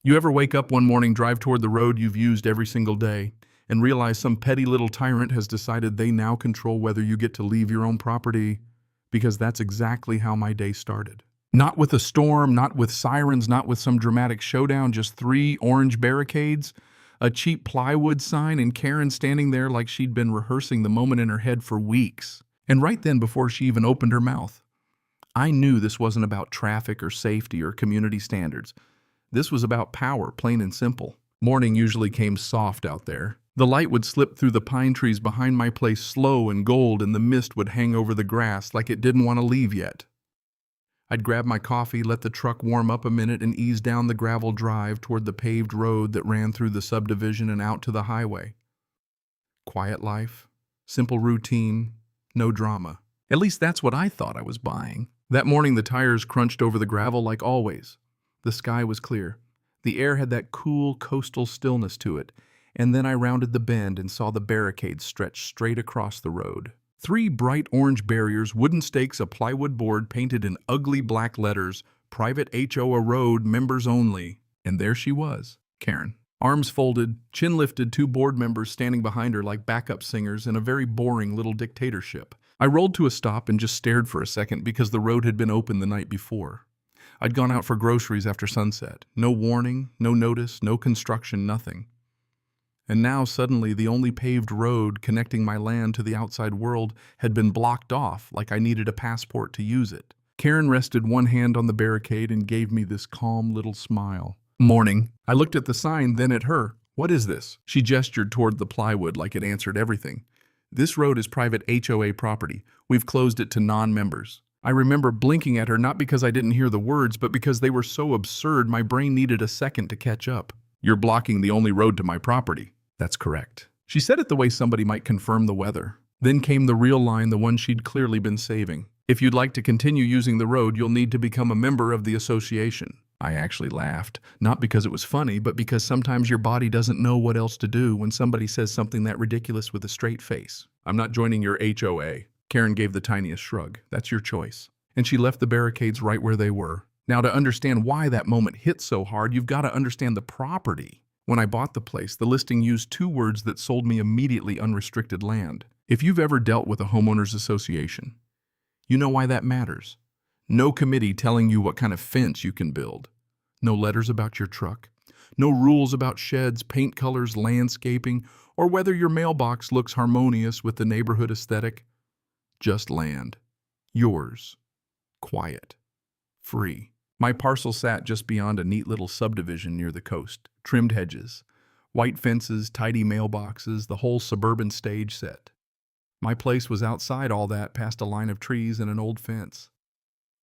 You ever wake up one morning, drive toward the road you've used every single day, and realize some petty little tyrant has decided they now control whether you get to leave your own property? Because that's exactly how my day started. Not with a storm, not with sirens, not with some dramatic showdown, just 3 orange barricades, a cheap plywood sign, and Karen standing there like she'd been rehearsing the moment in her head for weeks. And right then, before she even opened her mouth, I knew this wasn't about traffic or safety or community standards. This was about power, plain and simple. Morning usually came soft out there. The light would slip through the pine trees behind my place slow and gold, and the mist would hang over the grass like it didn't want to leave yet. I'd grab my coffee, let the truck warm up a minute, and ease down the gravel drive toward the paved road that ran through the subdivision and out to the highway. Quiet life, simple routine, no drama. At least that's what I thought I was buying. That morning the tires crunched over the gravel like always. The sky was clear. The air had that cool coastal stillness to it, and then I rounded the bend and saw the barricades stretch straight across the road. 3 bright orange barriers, wooden stakes, a plywood board painted in ugly black letters, Private HOA Road, Members Only. And there she was, Karen. Arms folded, chin lifted, 2 board members standing behind her like backup singers in a very boring little dictatorship. I rolled to a stop and just stared for a second because the road had been open the night before. I'd gone out for groceries after sunset. No warning, no notice, no construction, nothing. And now suddenly the only paved road connecting my land to the outside world had been blocked off like I needed a passport to use it. Karen rested one hand on the barricade and gave me this calm little smile. Morning. I looked at the sign, then at her. What is this? She gestured toward the plywood like it answered everything. This road is private HOA property. We've closed it to non-members. I remember blinking at her not because I didn't hear the words, but because they were so absurd my brain needed a second to catch up. You're blocking the only road to my property. That's correct. She said it the way somebody might confirm the weather. Then came the real line, the one she'd clearly been saving. If you'd like to continue using the road, you'll need to become a member of the association. I actually laughed, not because it was funny, but because sometimes your body doesn't know what else to do when somebody says something that ridiculous with a straight face. I'm not joining your HOA. Karen gave the tiniest shrug. That's your choice. And she left the barricades right where they were. Now, to understand why that moment hit so hard, you've got to understand the property. When I bought the place, the listing used 2 words that sold me immediately: unrestricted land. If you've ever dealt with a homeowners association, you know why that matters. No committee telling you what kind of fence you can build. No letters about your truck. No rules about sheds, paint colors, landscaping, or whether your mailbox looks harmonious with the neighborhood aesthetic. Just land. Yours. Quiet. Free. My parcel sat just beyond a neat little subdivision near the coast. Trimmed hedges, white fences, tidy mailboxes, the whole suburban stage set. My place was outside all that, past a line of trees and an old fence.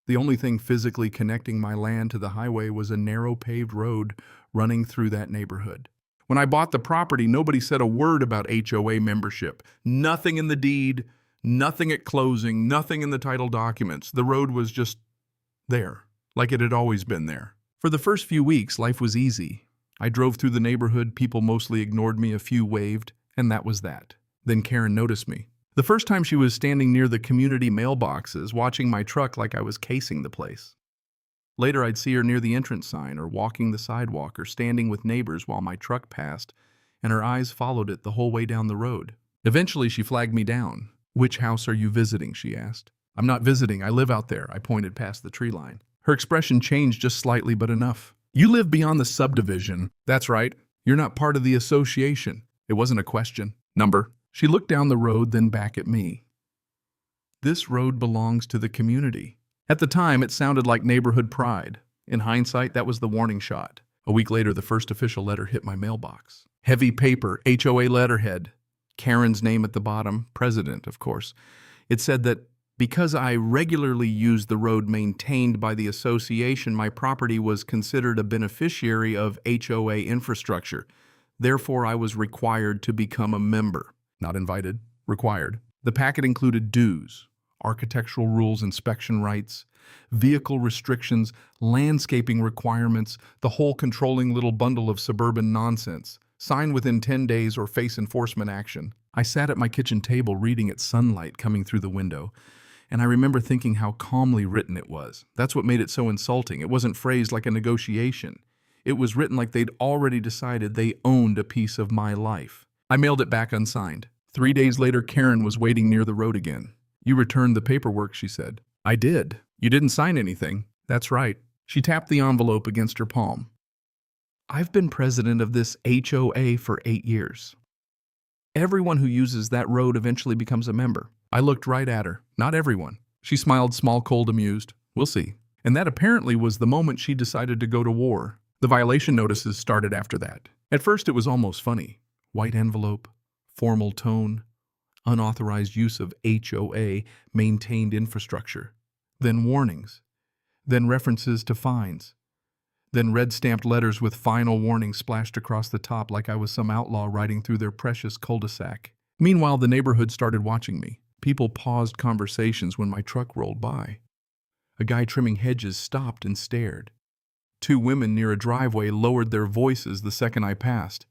The only thing physically connecting my land to the highway was a narrow paved road running through that neighborhood. When I bought the property, nobody said a word about HOA membership. Nothing in the deed, nothing at closing, nothing in the title documents. The road was just there, like it had always been there. For the first few weeks, life was easy. I drove through the neighborhood, people mostly ignored me, a few waved, and that was that. Then Karen noticed me. The first time she was standing near the community mailboxes, watching my truck like I was casing the place. Later I'd see her near the entrance sign, or walking the sidewalk, or standing with neighbors while my truck passed, and her eyes followed it the whole way down the road. Eventually she flagged me down. "Which house are you visiting?" she asked. "I'm not visiting, I live out there," I pointed past the tree line. Her expression changed just slightly, but enough. "You live beyond the subdivision." "That's right. You're not part of the association." It wasn't a question. "Number?" She looked down the road, then back at me. "This road belongs to the community." At the time, it sounded like neighborhood pride. In hindsight, that was the warning shot. A week later, the first official letter hit my mailbox. Heavy paper, HOA letterhead. Karen's name at the bottom, president, of course. It said that because I regularly used the road maintained by the association, my property was considered a beneficiary of HOA infrastructure. Therefore, I was required to become a member. Not invited, required. The packet included dues, architectural rules, inspection rights, vehicle restrictions, landscaping requirements, the whole controlling little bundle of suburban nonsense. Sign within 10 days or face enforcement action. I sat at my kitchen table reading at sunlight coming through the window, and I remember thinking how calmly written it was. That's what made it so insulting. It wasn't phrased like a negotiation. It was written like they'd already decided they owned a piece of my life. I mailed it back unsigned. 3 days later, Karen was waiting near the road again. "You returned the paperwork," she said. "I did. You didn't sign anything." "That's right." She tapped the envelope against her palm. "I've been president of this HOA for 8 years. Everyone who uses that road eventually becomes a member." I looked right at her. "Not everyone." She smiled, small, cold, amused. "We'll see." And that apparently was the moment she decided to go to war. The violation notices started after that. At first it was almost funny. White envelope, formal tone, unauthorized use of HOA maintained infrastructure. Then warnings. Then references to fines. Then red stamped letters with final warnings splashed across the top like I was some outlaw riding through their precious cul-de-sac. Meanwhile, the neighborhood started watching me. People paused conversations when my truck rolled by. A guy trimming hedges stopped and stared. 2 women near a driveway lowered their voices the second I passed.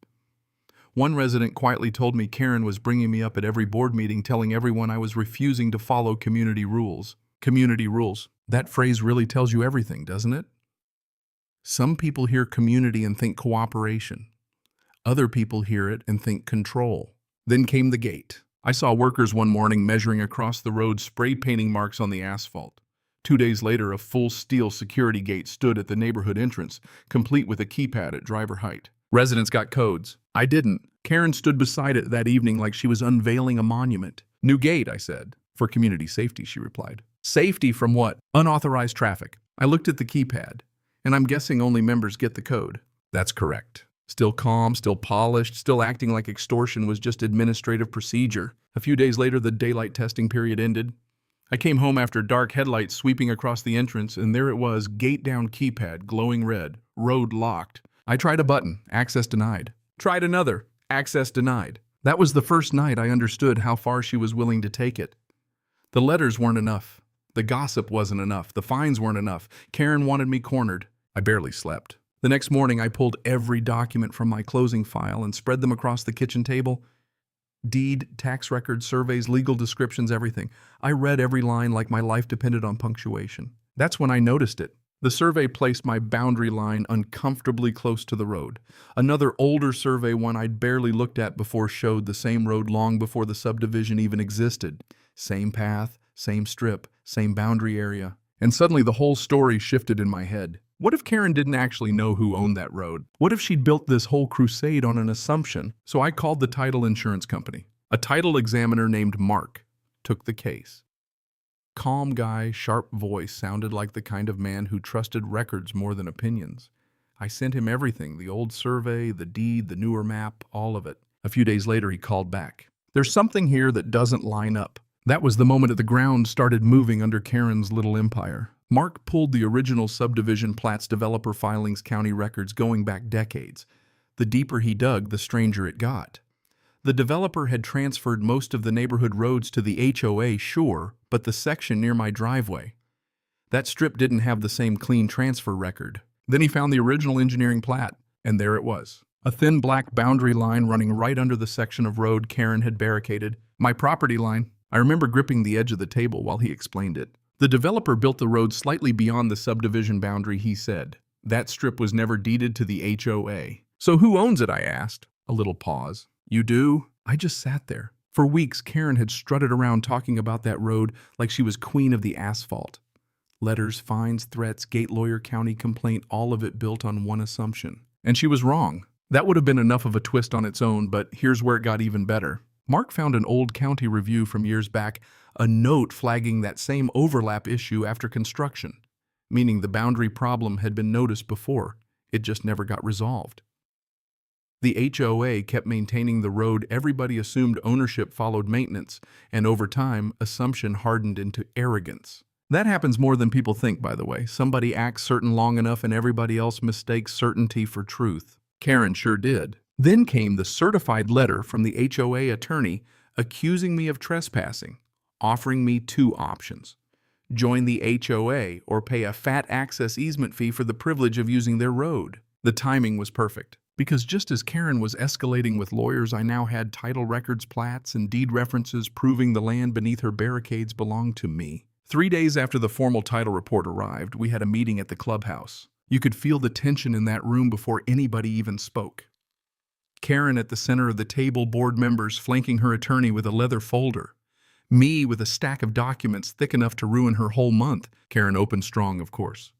One resident quietly told me Karen was bringing me up at every board meeting, telling everyone I was refusing to follow community rules. Community rules. That phrase really tells you everything, doesn't it? Some people hear community and think cooperation. Other people hear it and think control. Then came the gate. I saw workers one morning measuring across the road, spray painting marks on the asphalt. 2 days later, a full steel security gate stood at the neighborhood entrance, complete with a keypad at driver height. Residents got codes. I didn't. Karen stood beside it that evening like she was unveiling a monument. "New gate," I said. "For community safety," she replied. "Safety from what?" "Unauthorized traffic." I looked at the keypad, and I'm guessing only members get the code. That's correct. Still calm, still polished, still acting like extortion was just administrative procedure. A few days later, the daylight testing period ended. I came home after dark, headlights sweeping across the entrance, and there it was, gate down keypad, glowing red, road locked. I tried a button, access denied. Tried another, access denied. That was the first night I understood how far she was willing to take it. The letters weren't enough. The gossip wasn't enough. The fines weren't enough. Karen wanted me cornered. I barely slept. The next morning, I pulled every document from my closing file and spread them across the kitchen table. Deed, tax records, surveys, legal descriptions, everything. I read every line like my life depended on punctuation. That's when I noticed it. The survey placed my boundary line uncomfortably close to the road. Another older survey, one I'd barely looked at before, showed the same road long before the subdivision even existed. Same path, same strip, same boundary area. And suddenly the whole story shifted in my head. What if Karen didn't actually know who owned that road? What if she'd built this whole crusade on an assumption? So I called the title insurance company. A title examiner named Mark took the case. Calm guy, sharp voice, sounded like the kind of man who trusted records more than opinions. I sent him everything, the old survey, the deed, the newer map, all of it. A few days later, he called back. "There's something here that doesn't line up." That was the moment that the ground started moving under Karen's little empire. Mark pulled the original subdivision plats, developer filings, county records going back decades. The deeper he dug, the stranger it got. The developer had transferred most of the neighborhood roads to the HOA, sure, but the section near my driveway, that strip didn't have the same clean transfer record. Then he found the original engineering plat, and there it was. A thin black boundary line running right under the section of road Karen had barricaded. My property line. I remember gripping the edge of the table while he explained it. The developer built the road slightly beyond the subdivision boundary, he said. That strip was never deeded to the HOA. "So who owns it?" I asked. A little pause. "You do?" I just sat there. For weeks, Karen had strutted around talking about that road like she was queen of the asphalt. Letters, fines, threats, gate lawyer, county complaint, all of it built on one assumption. And she was wrong. That would have been enough of a twist on its own, but here's where it got even better. Mark found an old county review from years back, a note flagging that same overlap issue after construction, meaning the boundary problem had been noticed before. It just never got resolved. The HOA kept maintaining the road. Everybody assumed ownership followed maintenance, and over time, assumption hardened into arrogance. That happens more than people think, by the way. Somebody acts certain long enough and everybody else mistakes certainty for truth. Karen sure did. Then came the certified letter from the HOA attorney accusing me of trespassing, offering me 2 options. Join the HOA or pay a fat access easement fee for the privilege of using their road. The timing was perfect, because just as Karen was escalating with lawyers, I now had title records, plats, and deed references proving the land beneath her barricades belonged to me. 3 days after the formal title report arrived, we had a meeting at the clubhouse. You could feel the tension in that room before anybody even spoke. Karen at the center of the table, board members flanking her attorney with a leather folder. Me with a stack of documents thick enough to ruin her whole month. Karen opened strong, of course.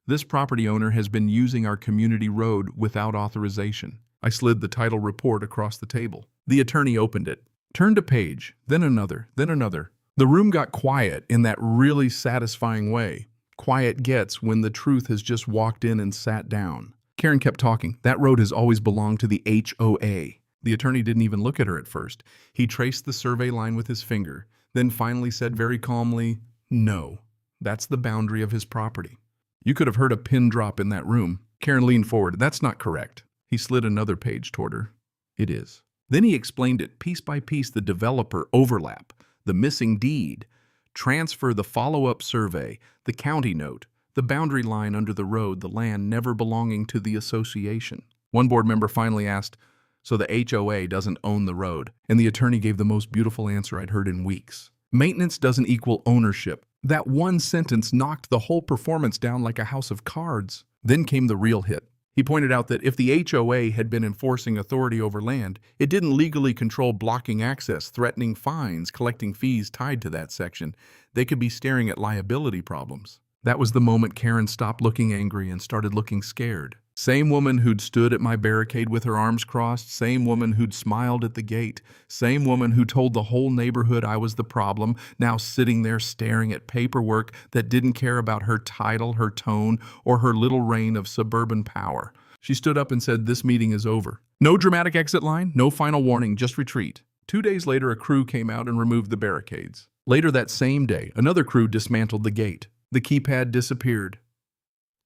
This property owner has been using our community road without authorization. I slid the title report across the table. The attorney opened it, turned a page, then another, then another. The room got quiet in that really satisfying way quiet gets when the truth has just walked in and sat down. Karen kept talking. That road has always belonged to the HOA. The attorney didn't even look at her at first. He traced the survey line with his finger, then finally said very calmly, "No, that's the boundary of his property." You could have heard a pin drop in that room. Karen leaned forward. "That's not correct." He slid another page toward her. "It is." Then he explained it, piece by piece, the developer overlap, the missing deed, transfer, the follow-up survey, the county note, the boundary line under the road, the land never belonging to the association. One board member finally asked, "So the HOA doesn't own the road?" And the attorney gave the most beautiful answer I'd heard in weeks. Maintenance doesn't equal ownership. That one sentence knocked the whole performance down like a house of cards. Then came the real hit. He pointed out that if the HOA had been enforcing authority over land, it didn't legally control blocking access, threatening fines, collecting fees tied to that section. They could be staring at liability problems. That was the moment Karen stopped looking angry and started looking scared. Same woman who'd stood at my barricade with her arms crossed, same woman who'd smiled at the gate, same woman who told the whole neighborhood I was the problem, now sitting there staring at paperwork that didn't care about her title, her tone, or her little reign of suburban power. She stood up and said, "This meeting is over. No dramatic exit line, no final warning, just retreat." 2 days later, a crew came out and removed the barricades. Later that same day, another crew dismantled the gate. The keypad disappeared.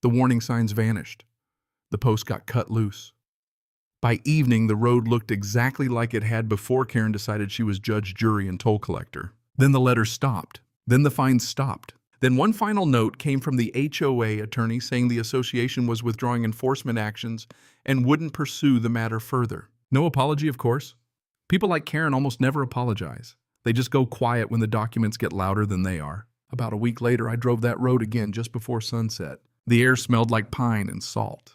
The warning signs vanished. The post got cut loose. By evening, the road looked exactly like it had before Karen decided she was judge, jury, and toll collector. Then the letters stopped. Then the fines stopped. Then one final note came from the HOA attorney saying the association was withdrawing enforcement actions and wouldn't pursue the matter further. No apology, of course. People like Karen almost never apologize. They just go quiet when the documents get louder than they are. About a week later, I drove that road again just before sunset. The air smelled like pine and salt.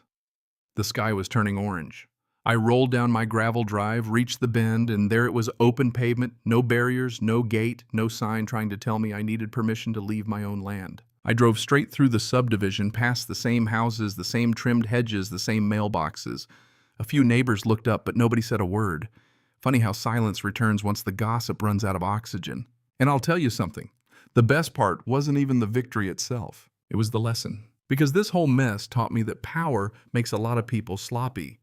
The sky was turning orange. I rolled down my gravel drive, reached the bend, and there it was, open pavement, no barriers, no gate, no sign trying to tell me I needed permission to leave my own land. I drove straight through the subdivision, past the same houses, the same trimmed hedges, the same mailboxes. A few neighbors looked up, but nobody said a word. Funny how silence returns once the gossip runs out of oxygen. And I'll tell you something. The best part wasn't even the victory itself. It was the lesson. Because this whole mess taught me that power makes a lot of people sloppy.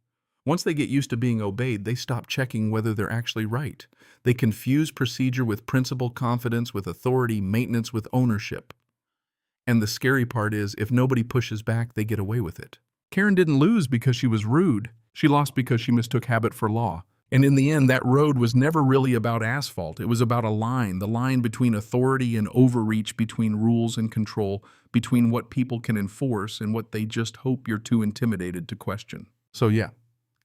Once they get used to being obeyed, they stop checking whether they're actually right. They confuse procedure with principle, confidence with authority, maintenance with ownership. And the scary part is, if nobody pushes back, they get away with it. Karen didn't lose because she was rude. She lost because she mistook habit for law. And in the end, that road was never really about asphalt. It was about a line, the line between authority and overreach, between rules and control, between what people can enforce and what they just hope you're too intimidated to question. So yeah,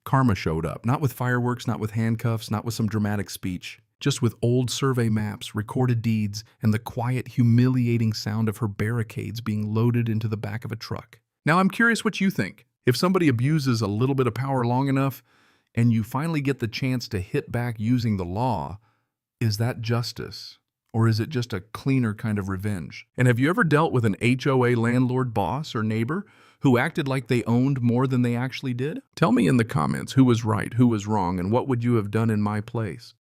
karma showed up, not with fireworks, not with handcuffs, not with some dramatic speech, just with old survey maps, recorded deeds, and the quiet, humiliating sound of her barricades being loaded into the back of a truck. Now I'm curious what you think. If somebody abuses a little bit of power long enough, and you finally get the chance to hit back using the law, is that justice? Or is it just a cleaner kind of revenge? And have you ever dealt with an HOA landlord, boss, or neighbor who acted like they owned more than they actually did? Tell me in the comments who was right, who was wrong, and what would you have done in my place?